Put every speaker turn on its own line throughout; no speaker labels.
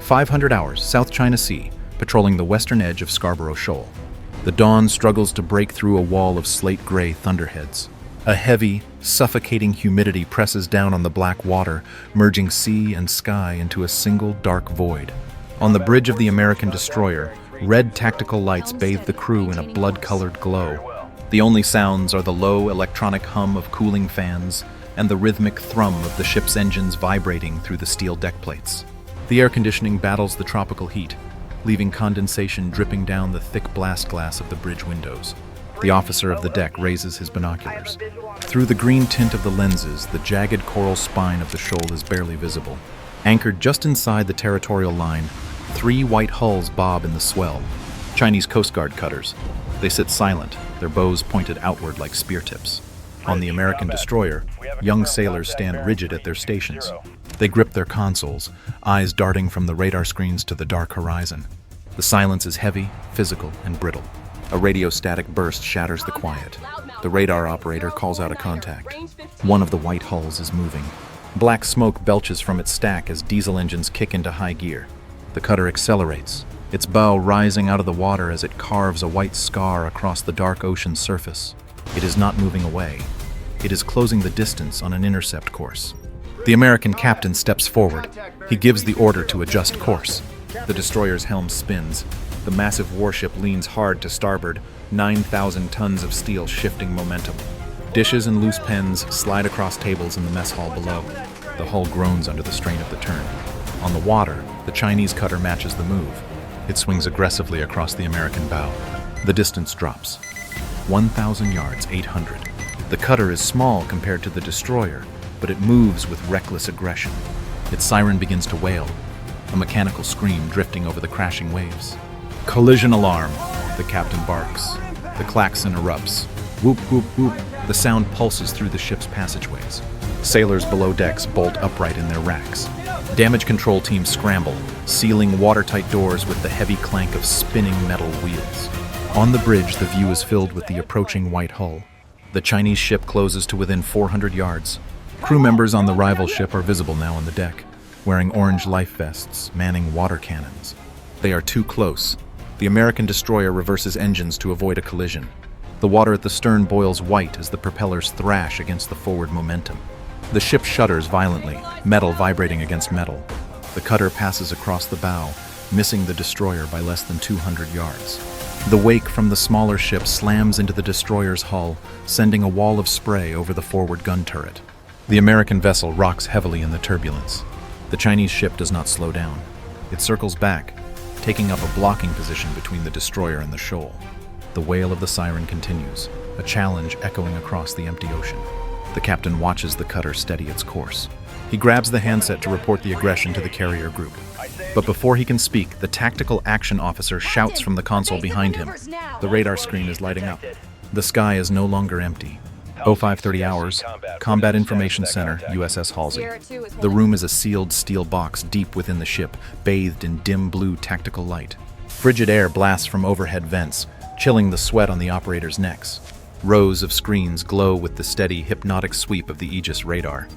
500 hours, South China Sea, patrolling the western edge of Scarborough Shoal. The dawn struggles to break through a wall of slate-gray thunderheads. A heavy, suffocating humidity presses down on the black water, merging sea and sky into a single dark void. On the bridge of the American destroyer, red tactical lights bathe the crew in a blood-colored glow. The only sounds are the low electronic hum of cooling fans and the rhythmic thrum of the ship's engines vibrating through the steel deck plates. The air conditioning battles the tropical heat, leaving condensation dripping down the thick blast glass of the bridge windows. The officer of the deck raises his binoculars. Through the green tint of the lenses, the jagged coral spine of the shoal is barely visible. Anchored just inside the territorial line, 3 white hulls bob in the swell. Chinese Coast Guard cutters. They sit silent, their bows pointed outward like spear tips. On the American destroyer, young sailors stand rigid at their stations. They grip their consoles, eyes darting from the radar screens to the dark horizon. The silence is heavy, physical, and brittle. A radio static burst shatters the quiet. The radar operator calls out a contact. One of the white hulls is moving. Black smoke belches from its stack as diesel engines kick into high gear. The cutter accelerates, its bow rising out of the water as it carves a white scar across the dark ocean surface. It is not moving away. It is closing the distance on an intercept course. The American captain steps forward. He gives the order to adjust course. The destroyer's helm spins. The massive warship leans hard to starboard, 9,000 tons of steel shifting momentum. Dishes and loose pens slide across tables in the mess hall below. The hull groans under the strain of the turn. On the water, the Chinese cutter matches the move. It swings aggressively across the American bow. The distance drops. 1,000 yards, 800. The cutter is small compared to the destroyer, but it moves with reckless aggression. Its siren begins to wail, a mechanical scream drifting over the crashing waves. Collision alarm, the captain barks. The klaxon erupts. Whoop, whoop, whoop. The sound pulses through the ship's passageways. Sailors below decks bolt upright in their racks. Damage control teams scramble, sealing watertight doors with the heavy clank of spinning metal wheels. On the bridge, the view is filled with the approaching white hull. The Chinese ship closes to within 400 yards. Crew members on the rival ship are visible now on the deck, wearing orange life vests, manning water cannons. They are too close. The American destroyer reverses engines to avoid a collision. The water at the stern boils white as the propellers thrash against the forward momentum. The ship shudders violently, metal vibrating against metal. The cutter passes across the bow, missing the destroyer by less than 200 yards. The wake from the smaller ship slams into the destroyer's hull, sending a wall of spray over the forward gun turret. The American vessel rocks heavily in the turbulence. The Chinese ship does not slow down. It circles back, taking up a blocking position between the destroyer and the shoal. The wail of the siren continues, a challenge echoing across the empty ocean. The captain watches the cutter steady its course. He grabs the handset to report the aggression to the carrier group. But before he can speak, the tactical action officer shouts from the console behind him. The radar screen is lighting up. The sky is no longer empty. 0530 hours, Combat Information Center, USS Halsey. The room is a sealed steel box deep within the ship, bathed in dim blue tactical light. Frigid air blasts from overhead vents, chilling the sweat on the operators' necks. Rows of screens glow with the steady, hypnotic sweep of the Aegis radar.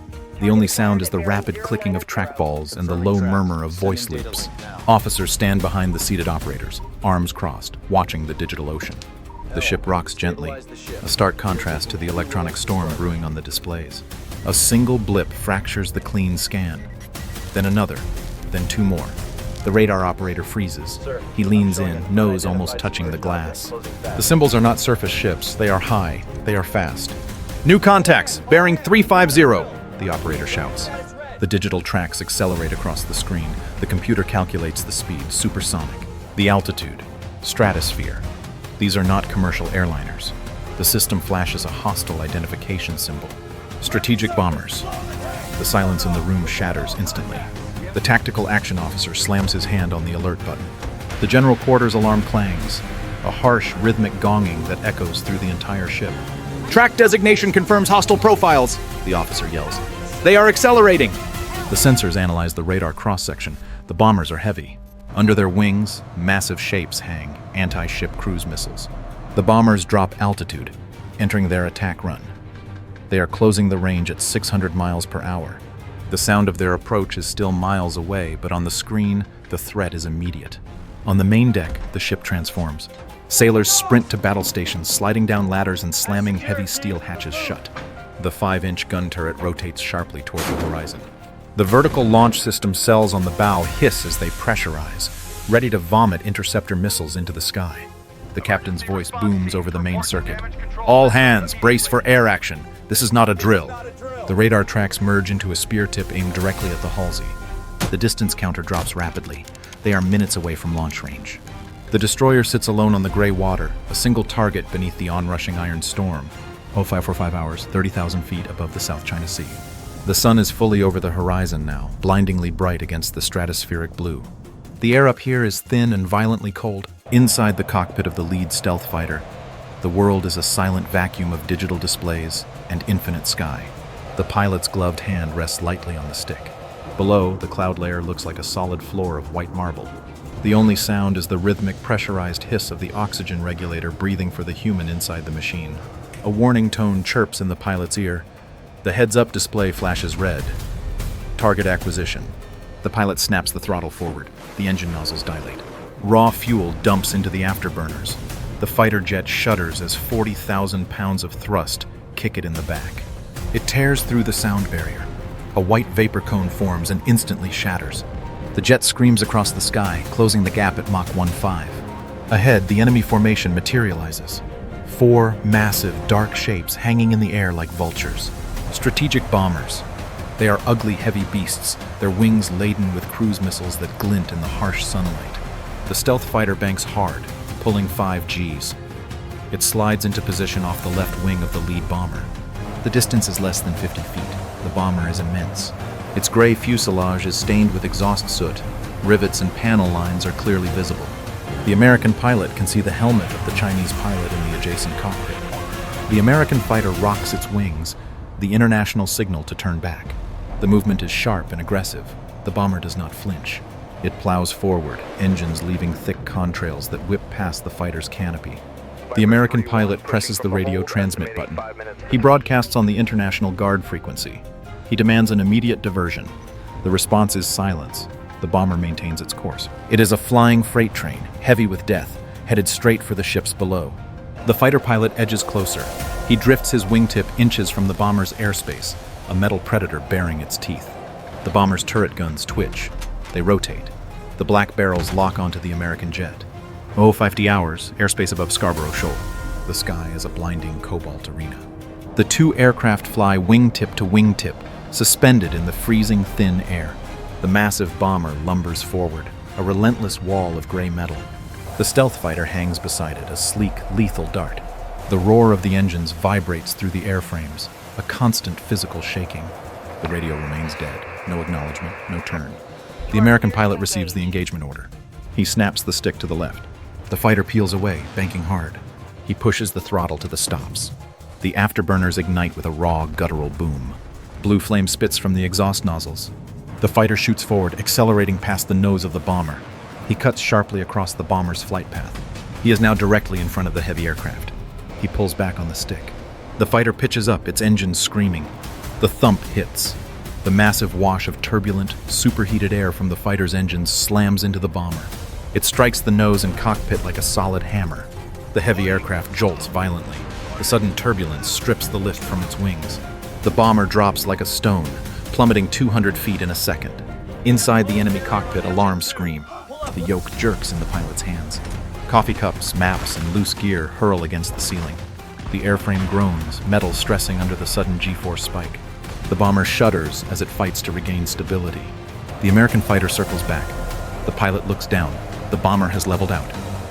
The only sound is the rapid clicking of trackballs and the low murmur of voice loops. Officers stand behind the seated operators, arms crossed, watching the digital ocean. The ship rocks gently, a stark contrast to the electronic storm brewing on the displays. A single blip fractures the clean scan. Then another, then 2 more. The radar operator freezes. He leans in, nose almost touching the glass. The symbols are not surface ships. They are high. They are fast. New contacts, bearing 350, the operator shouts. The digital tracks accelerate across the screen. The computer calculates the speed, supersonic. The altitude, stratosphere. These are not commercial airliners. The system flashes a hostile identification symbol. Strategic bombers. The silence in the room shatters instantly. The tactical action officer slams his hand on the alert button. The general quarters alarm clangs, a harsh, rhythmic gonging that echoes through the entire ship. "Track designation confirms hostile profiles," the officer yells. "They are accelerating!" The sensors analyze the radar cross-section. The bombers are heavy. Under their wings, massive shapes hang, anti-ship cruise missiles. The bombers drop altitude, entering their attack run. They are closing the range at 600 miles per hour. The sound of their approach is still miles away, but on the screen, the threat is immediate. On the main deck, the ship transforms. Sailors sprint to battle stations, sliding down ladders and slamming heavy steel hatches shut. The 5-inch gun turret rotates sharply toward the horizon. The vertical launch system cells on the bow hiss as they pressurize, ready to vomit interceptor missiles into the sky. The captain's voice booms over the main circuit. "All hands, brace for air action. This is not a drill." The radar tracks merge into a spear tip aimed directly at the Halsey. The distance counter drops rapidly. They are minutes away from launch range. The destroyer sits alone on the gray water, a single target beneath the onrushing iron storm. 0545 hours, 30,000 feet above the South China Sea. The sun is fully over the horizon now, blindingly bright against the stratospheric blue. The air up here is thin and violently cold. Inside the cockpit of the lead stealth fighter, the world is a silent vacuum of digital displays and infinite sky. The pilot's gloved hand rests lightly on the stick. Below, the cloud layer looks like a solid floor of white marble. The only sound is the rhythmic, pressurized hiss of the oxygen regulator breathing for the human inside the machine. A warning tone chirps in the pilot's ear. The heads-up display flashes red. Target acquisition. The pilot snaps the throttle forward. The engine nozzles dilate. Raw fuel dumps into the afterburners. The fighter jet shudders as 40,000 pounds of thrust kick it in the back. It tears through the sound barrier. A white vapor cone forms and instantly shatters. The jet screams across the sky, closing the gap at Mach 1.5. Ahead, the enemy formation materializes. 4 massive, dark shapes hanging in the air like vultures. Strategic bombers. They are ugly, heavy beasts, their wings laden with cruise missiles that glint in the harsh sunlight. The stealth fighter banks hard, pulling 5 Gs. It slides into position off the left wing of the lead bomber. The distance is less than 50 feet. The bomber is immense. Its gray fuselage is stained with exhaust soot. Rivets and panel lines are clearly visible. The American pilot can see the helmet of the Chinese pilot in the adjacent cockpit. The American fighter rocks its wings, the international signal to turn back. The movement is sharp and aggressive. The bomber does not flinch. It plows forward, engines leaving thick contrails that whip past the fighter's canopy. The American pilot presses the radio transmit button. He broadcasts on the International Guard frequency. He demands an immediate diversion. The response is silence. The bomber maintains its course. It is a flying freight train, heavy with death, headed straight for the ships below. The fighter pilot edges closer. He drifts his wingtip inches from the bomber's airspace, a metal predator baring its teeth. The bomber's turret guns twitch. They rotate. The black barrels lock onto the American jet. 50 hours, airspace above Scarborough Shoal. The sky is a blinding cobalt arena. The 2 aircraft fly wingtip to wingtip, suspended in the freezing thin air. The massive bomber lumbers forward, a relentless wall of gray metal. The stealth fighter hangs beside it, a sleek, lethal dart. The roar of the engines vibrates through the airframes, a constant physical shaking. The radio remains dead. No acknowledgement, no turn. The American pilot receives the engagement order. He snaps the stick to the left. The fighter peels away, banking hard. He pushes the throttle to the stops. The afterburners ignite with a raw, guttural boom. Blue flame spits from the exhaust nozzles. The fighter shoots forward, accelerating past the nose of the bomber. He cuts sharply across the bomber's flight path. He is now directly in front of the heavy aircraft. He pulls back on the stick. The fighter pitches up, its engines screaming. The thump hits. The massive wash of turbulent, superheated air from the fighter's engines slams into the bomber. It strikes the nose and cockpit like a solid hammer. The heavy aircraft jolts violently. The sudden turbulence strips the lift from its wings. The bomber drops like a stone, plummeting 200 feet in a second. Inside the enemy cockpit, alarms scream. The yoke jerks in the pilot's hands. Coffee cups, maps, and loose gear hurl against the ceiling. The airframe groans, metal stressing under the sudden G-force spike. The bomber shudders as it fights to regain stability. The American fighter circles back. The pilot looks down. The bomber has leveled out.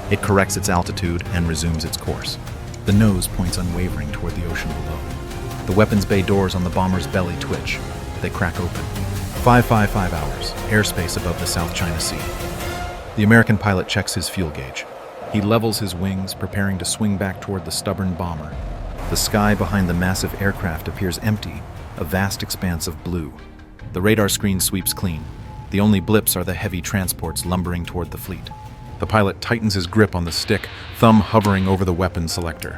It corrects its altitude and resumes its course. The nose points unwavering toward the ocean below. The weapons bay doors on the bomber's belly twitch. They crack open. 555 hours, airspace above the South China Sea. The American pilot checks his fuel gauge. He levels his wings, preparing to swing back toward the stubborn bomber. The sky behind the massive aircraft appears empty, a vast expanse of blue. The radar screen sweeps clean. The only blips are the heavy transports lumbering toward the fleet. The pilot tightens his grip on the stick, thumb hovering over the weapon selector.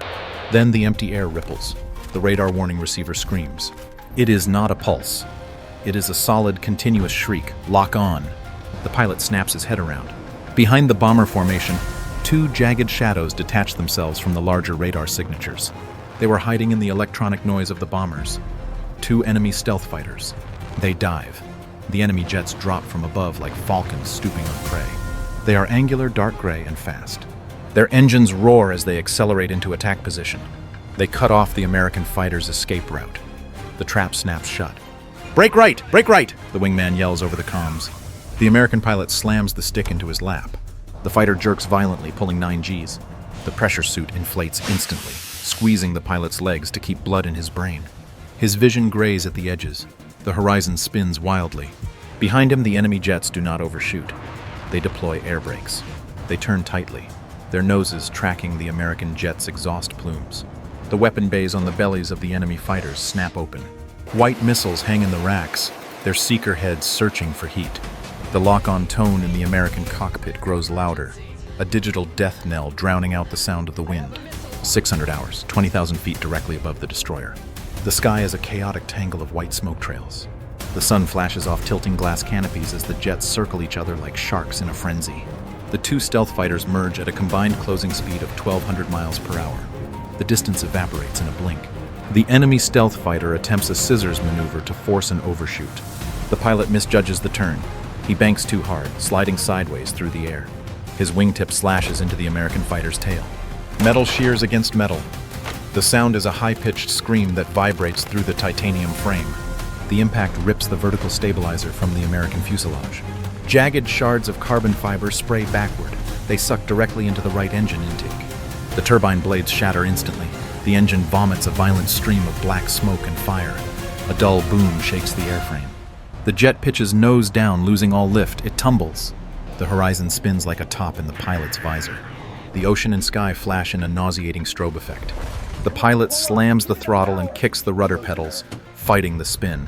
Then the empty air ripples. The radar warning receiver screams. It is not a pulse. It is a solid, continuous shriek. Lock on. The pilot snaps his head around. Behind the bomber formation, two jagged shadows detach themselves from the larger radar signatures. They were hiding in the electronic noise of the bombers. Two enemy stealth fighters. They dive. The enemy jets drop from above like falcons stooping on prey. They are angular, dark gray, and fast. Their engines roar as they accelerate into attack position. They cut off the American fighter's escape route. The trap snaps shut. "Brake right! Brake right!" the wingman yells over the comms. The American pilot slams the stick into his lap. The fighter jerks violently, pulling 9 Gs. The pressure suit inflates instantly, squeezing the pilot's legs to keep blood in his brain. His vision grays at the edges. The horizon spins wildly. Behind him, the enemy jets do not overshoot. They deploy air brakes. They turn tightly, their noses tracking the American jet's exhaust plumes. The weapon bays on the bellies of the enemy fighters snap open. White missiles hang in the racks, their seeker heads searching for heat. The lock-on tone in the American cockpit grows louder, a digital death knell drowning out the sound of the wind. 600 hours, 20,000 feet directly above the destroyer. The sky is a chaotic tangle of white smoke trails. The sun flashes off tilting glass canopies as the jets circle each other like sharks in a frenzy. The two stealth fighters merge at a combined closing speed of 1,200 miles per hour. The distance evaporates in a blink. The enemy stealth fighter attempts a scissors maneuver to force an overshoot. The pilot misjudges the turn. He banks too hard, sliding sideways through the air. His wingtip slashes into the American fighter's tail. Metal shears against metal. The sound is a high-pitched scream that vibrates through the titanium frame. The impact rips the vertical stabilizer from the American fuselage. Jagged shards of carbon fiber spray backward. They suck directly into the right engine intake. The turbine blades shatter instantly. The engine vomits a violent stream of black smoke and fire. A dull boom shakes the airframe. The jet pitches nose down, losing all lift. It tumbles. The horizon spins like a top in the pilot's visor. The ocean and sky flash in a nauseating strobe effect. The pilot slams the throttle and kicks the rudder pedals, fighting the spin.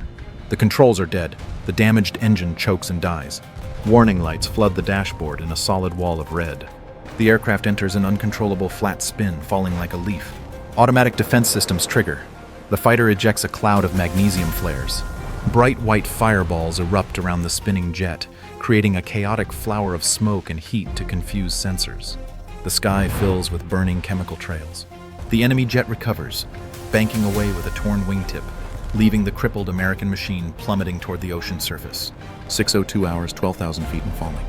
The controls are dead. The damaged engine chokes and dies. Warning lights flood the dashboard in a solid wall of red. The aircraft enters an uncontrollable flat spin, falling like a leaf. Automatic defense systems trigger. The fighter ejects a cloud of magnesium flares. Bright white fireballs erupt around the spinning jet, creating a chaotic flower of smoke and heat to confuse sensors. The sky fills with burning chemical trails. The enemy jet recovers, banking away with a torn wingtip, leaving the crippled American machine plummeting toward the ocean surface. 602 hours, 12,000 feet and falling.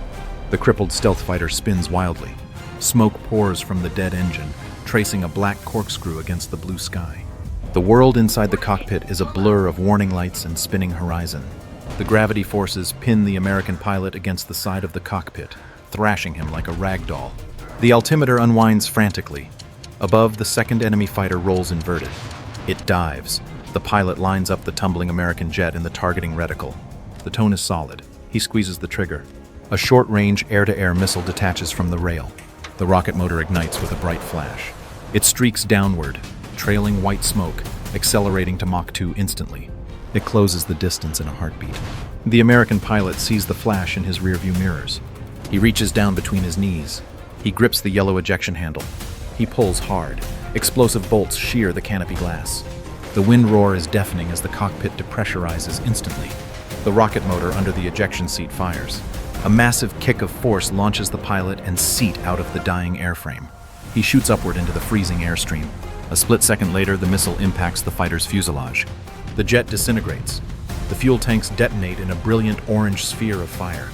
The crippled stealth fighter spins wildly. Smoke pours from the dead engine, tracing a black corkscrew against the blue sky. The world inside the cockpit is a blur of warning lights and spinning horizon. The gravity forces pin the American pilot against the side of the cockpit, thrashing him like a rag doll. The altimeter unwinds frantically. Above, the second enemy fighter rolls inverted. It dives. The pilot lines up the tumbling American jet in the targeting reticle. The tone is solid. He squeezes the trigger. A short-range air-to-air missile detaches from the rail. The rocket motor ignites with a bright flash. It streaks downward, trailing white smoke, accelerating to Mach 2 instantly. It closes the distance in a heartbeat. The American pilot sees the flash in his rearview mirrors. He reaches down between his knees. He grips the yellow ejection handle. He pulls hard. Explosive bolts shear the canopy glass. The wind roar is deafening as the cockpit depressurizes instantly. The rocket motor under the ejection seat fires. A massive kick of force launches the pilot and seat out of the dying airframe. He shoots upward into the freezing airstream. A split second later, the missile impacts the fighter's fuselage. The jet disintegrates. The fuel tanks detonate in a brilliant orange sphere of fire.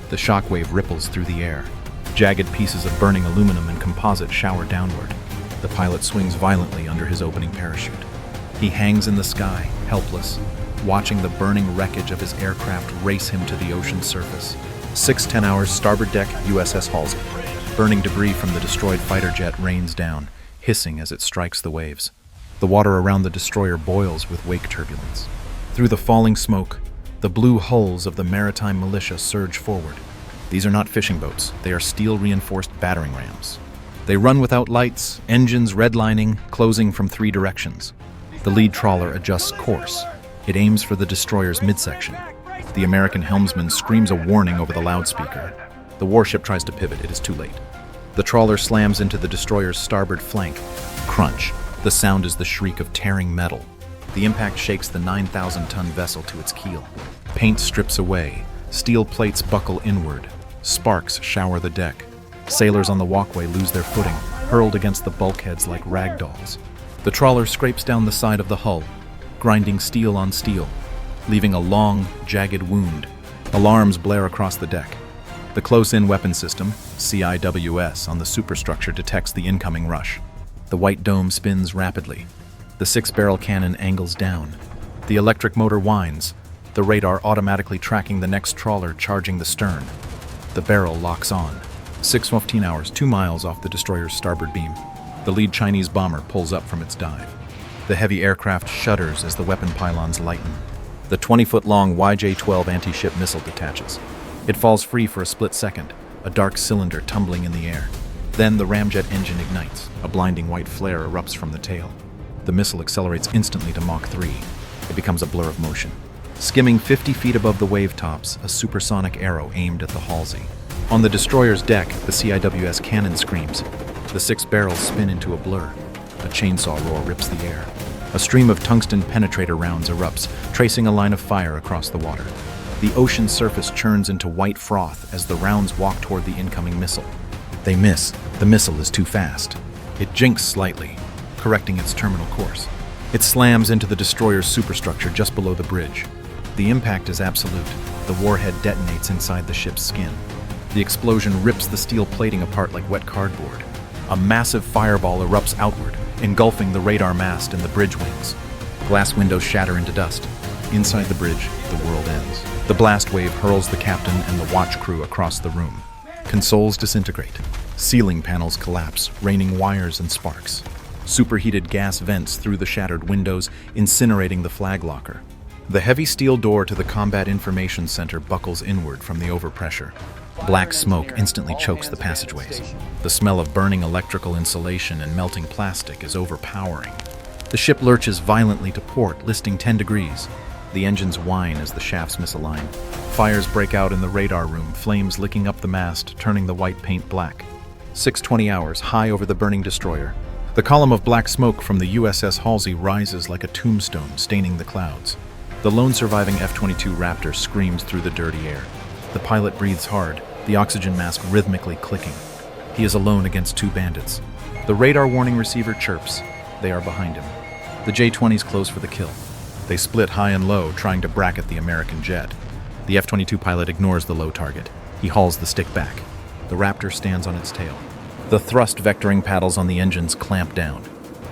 The shockwave ripples through the air. Jagged pieces of burning aluminum and composite shower downward. The pilot swings violently under his opening parachute. He hangs in the sky, helpless, watching the burning wreckage of his aircraft race him to the ocean surface. 6:10 hours, starboard deck, USS Halsey. Burning debris from the destroyed fighter jet rains down, hissing as it strikes the waves. The water around the destroyer boils with wake turbulence. Through the falling smoke, the blue hulls of the maritime militia surge forward. These are not fishing boats, they are steel-reinforced battering rams. They run without lights, engines redlining, closing from 3 directions. The lead trawler adjusts course. It aims for the destroyer's midsection. The American helmsman screams a warning over the loudspeaker. The warship tries to pivot, it is too late. The trawler slams into the destroyer's starboard flank. Crunch. The sound is the shriek of tearing metal. The impact shakes the 9,000-ton vessel to its keel. Paint strips away, steel plates buckle inward, sparks shower the deck. Sailors on the walkway lose their footing, hurled against the bulkheads like rag dolls. The trawler scrapes down the side of the hull, grinding steel on steel, leaving a long, jagged wound. Alarms blare across the deck. The close-in weapon system, CIWS, on the superstructure detects the incoming rush. The white dome spins rapidly. The 6-barrel cannon angles down. The electric motor whines, the radar automatically tracking the next trawler charging the stern. The barrel locks on. 6:15 hours, 2 miles off the destroyer's starboard beam. The lead Chinese bomber pulls up from its dive. The heavy aircraft shudders as the weapon pylons lighten. The 20-foot-long YJ-12 anti-ship missile detaches. It falls free for a split second, a dark cylinder tumbling in the air. Then the ramjet engine ignites. A blinding white flare erupts from the tail. The missile accelerates instantly to Mach 3. It becomes a blur of motion. Skimming 50 feet above the wave tops, a supersonic arrow aimed at the Halsey. On the destroyer's deck, the CIWS cannon screams. The 6 barrels spin into a blur. A chainsaw roar rips the air. A stream of tungsten penetrator rounds erupts, tracing a line of fire across the water. The ocean surface churns into white froth as the rounds walk toward the incoming missile. They miss. The missile is too fast. It jinks slightly, correcting its terminal course. It slams into the destroyer's superstructure just below the bridge. The impact is absolute. The warhead detonates inside the ship's skin. The explosion rips the steel plating apart like wet cardboard. A massive fireball erupts outward, engulfing the radar mast and the bridge wings. Glass windows shatter into dust. Inside the bridge, the world ends. The blast wave hurls the captain and the watch crew across the room. Consoles disintegrate. Ceiling panels collapse, raining wires and sparks. Superheated gas vents through the shattered windows, incinerating the flag locker. The heavy steel door to the Combat Information Center buckles inward from the overpressure. Black smoke instantly chokes the passageways. The smell of burning electrical insulation and melting plastic is overpowering. The ship lurches violently to port, listing 10 degrees. The engines whine as the shafts misalign. Fires break out in the radar room, flames licking up the mast, turning the white paint black. 6:20 hours, high over the burning destroyer. The column of black smoke from the USS Halsey rises like a tombstone, staining the clouds. The lone surviving F-22 Raptor screams through the dirty air. The pilot breathes hard, the oxygen mask rhythmically clicking. He is alone against 2 bandits. The radar warning receiver chirps. They are behind him. The J-20s close for the kill. They split high and low, trying to bracket the American jet. The F-22 pilot ignores the low target. He hauls the stick back. The Raptor stands on its tail. The thrust vectoring paddles on the engines clamp down.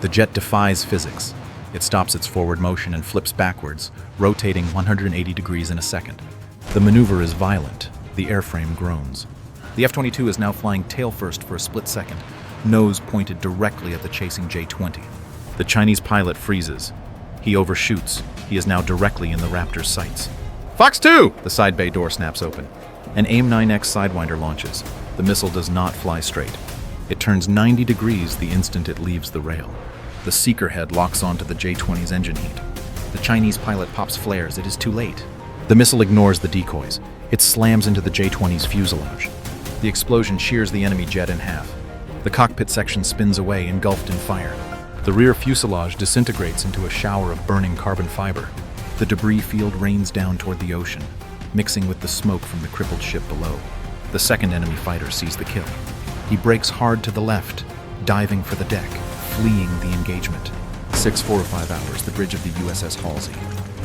The jet defies physics. It stops its forward motion and flips backwards, rotating 180 degrees in a second. The maneuver is violent. The airframe groans. The F-22 is now flying tail first for a split second, nose pointed directly at the chasing J-20. The Chinese pilot freezes. He overshoots. He is now directly in the Raptor's sights. Fox 2! The side bay door snaps open. An AIM-9X Sidewinder launches. The missile does not fly straight. It turns 90 degrees the instant it leaves the rail. The seeker head locks onto the J-20's engine heat. The Chinese pilot pops flares. It is too late. The missile ignores the decoys. It slams into the J-20's fuselage. The explosion shears the enemy jet in half. The cockpit section spins away, engulfed in fire. The rear fuselage disintegrates into a shower of burning carbon fiber. The debris field rains down toward the ocean, mixing with the smoke from the crippled ship below. The second enemy fighter sees the kill. He brakes hard to the left, diving for the deck, fleeing the engagement. 6:45 hours, the bridge of the USS Halsey.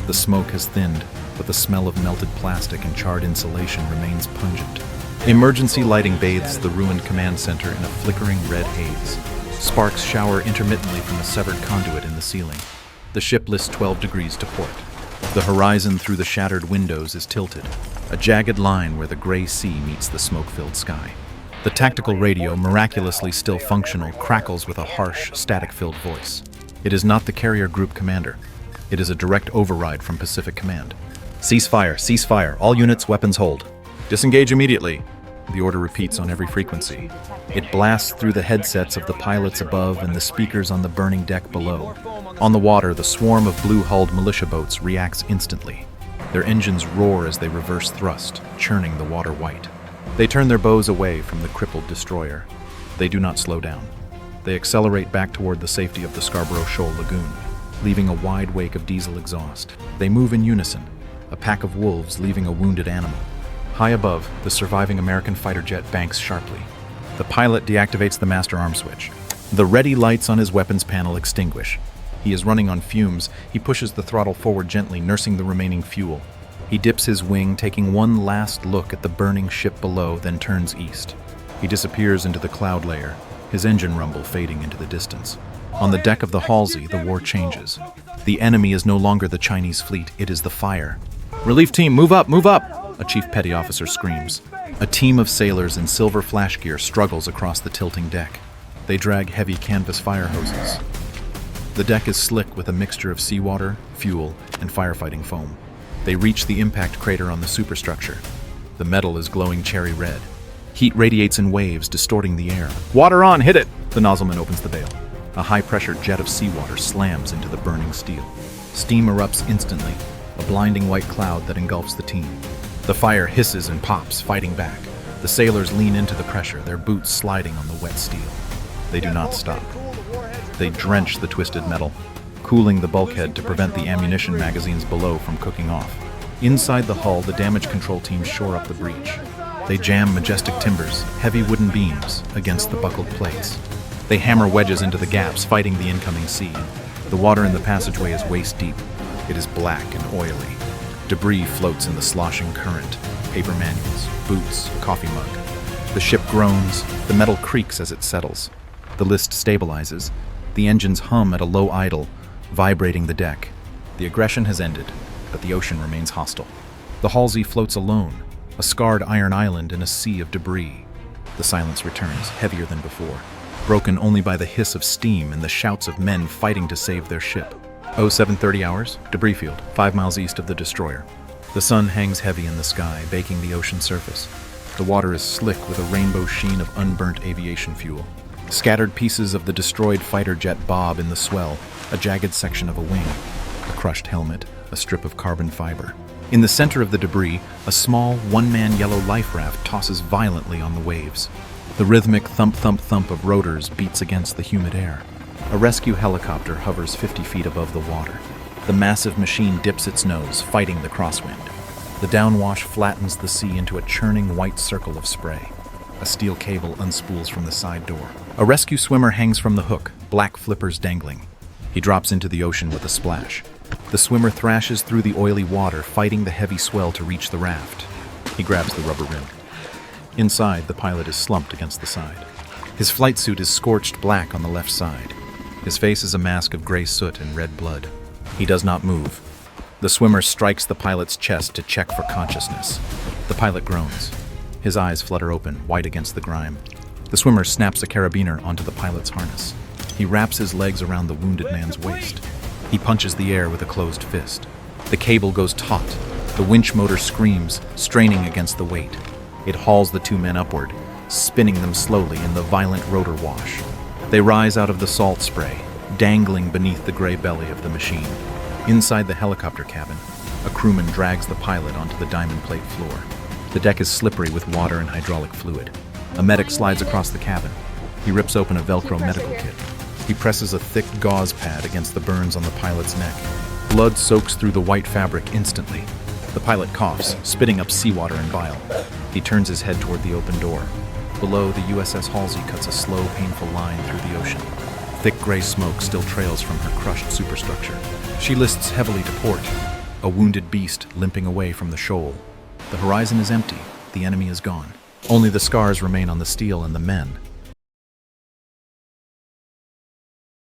The smoke has thinned, but the smell of melted plastic and charred insulation remains pungent. Emergency lighting bathes the ruined command center in a flickering red haze. Sparks shower intermittently from a severed conduit in the ceiling. The ship lists 12 degrees to port. The horizon through the shattered windows is tilted, a jagged line where the gray sea meets the smoke-filled sky. The tactical radio, miraculously still functional, crackles with a harsh, static-filled voice. It is not the carrier group commander. It is a direct override from Pacific Command. Ceasefire, ceasefire, all units, weapons hold. Disengage immediately. The order repeats on every frequency. It blasts through the headsets of the pilots above and the speakers on the burning deck below. On the water, the swarm of blue-hulled militia boats reacts instantly. Their engines roar as they reverse thrust, churning the water white. They turn their bows away from the crippled destroyer. They do not slow down. They accelerate back toward the safety of the Scarborough Shoal lagoon. leaving a wide wake of diesel exhaust. They move in unison, a pack of wolves leaving a wounded animal. High above, the surviving American fighter jet banks sharply. The pilot deactivates the master arm switch. The ready lights on his weapons panel extinguish. He is running on fumes. He pushes the throttle forward gently, nursing the remaining fuel. He dips his wing, taking one last look at the burning ship below, then turns east. He disappears into the cloud layer, his engine rumble fading into the distance. On the deck of the Halsey, the war changes. The enemy is no longer the Chinese fleet, it is the fire. "Relief team, move up, move up!" a chief petty officer screams. A team of sailors in silver flash gear struggles across the tilting deck. They drag heavy canvas fire hoses. The deck is slick with a mixture of seawater, fuel, and firefighting foam. They reach the impact crater on the superstructure. The metal is glowing cherry red. Heat radiates in waves, distorting the air. "Water on, hit it!" The nozzleman opens the bail. A high-pressure jet of seawater slams into the burning steel. Steam erupts instantly, a blinding white cloud that engulfs the team. The fire hisses and pops, fighting back. The sailors lean into the pressure, their boots sliding on the wet steel. They do not stop. They drench the twisted metal, cooling the bulkhead to prevent the ammunition magazines below from cooking off. Inside the hull, the damage control team shore up the breach. They jam majestic timbers, heavy wooden beams, against the buckled plates. They hammer wedges into the gaps, fighting the incoming sea. The water in the passageway is waist deep. It is black and oily. Debris floats in the sloshing current. Paper manuals, boots, a coffee mug. The ship groans. The metal creaks as it settles. The list stabilizes. The engines hum at a low idle, vibrating the deck. The aggression has ended, but the ocean remains hostile. The Halsey floats alone, a scarred iron island in a sea of debris. The silence returns, heavier than before, broken only by the hiss of steam and the shouts of men fighting to save their ship. 0730 hours, debris field, 5 miles east of the destroyer. The sun hangs heavy in the sky, baking the ocean surface. The water is slick with a rainbow sheen of unburnt aviation fuel. Scattered pieces of the destroyed fighter jet bob in the swell, a jagged section of a wing, a crushed helmet, a strip of carbon fiber. In the center of the debris, a small, one-man yellow life raft tosses violently on the waves. The rhythmic thump-thump-thump of rotors beats against the humid air. A rescue helicopter hovers 50 feet above the water. The massive machine dips its nose, fighting the crosswind. The downwash flattens the sea into a churning white circle of spray. A steel cable unspools from the side door. A rescue swimmer hangs from the hook, black flippers dangling. He drops into the ocean with a splash. The swimmer thrashes through the oily water, fighting the heavy swell to reach the raft. He grabs the rubber rim. Inside, the pilot is slumped against the side. His flight suit is scorched black on the left side. His face is a mask of gray soot and red blood. He does not move. The swimmer strikes the pilot's chest to check for consciousness. The pilot groans. His eyes flutter open, white against the grime. The swimmer snaps a carabiner onto the pilot's harness. He wraps his legs around the wounded man's waist. He punches the air with a closed fist. The cable goes taut. The winch motor screams, straining against the weight. It hauls the two men upward, spinning them slowly in the violent rotor wash. They rise out of the salt spray, dangling beneath the gray belly of the machine. Inside the helicopter cabin, a crewman drags the pilot onto the diamond plate floor. The deck is slippery with water and hydraulic fluid. A medic slides across the cabin. He rips open a Velcro medical kit. He presses a thick gauze pad against the burns on the pilot's neck. Blood soaks through the white fabric instantly. The pilot coughs, spitting up seawater and bile. He turns his head toward the open door. Below, the USS Halsey cuts a slow, painful line through the ocean. Thick gray smoke still trails from her crushed superstructure. She lists heavily to port, a wounded beast limping away from the shoal. The horizon is empty. The enemy is gone. Only the scars remain on the steel and the men,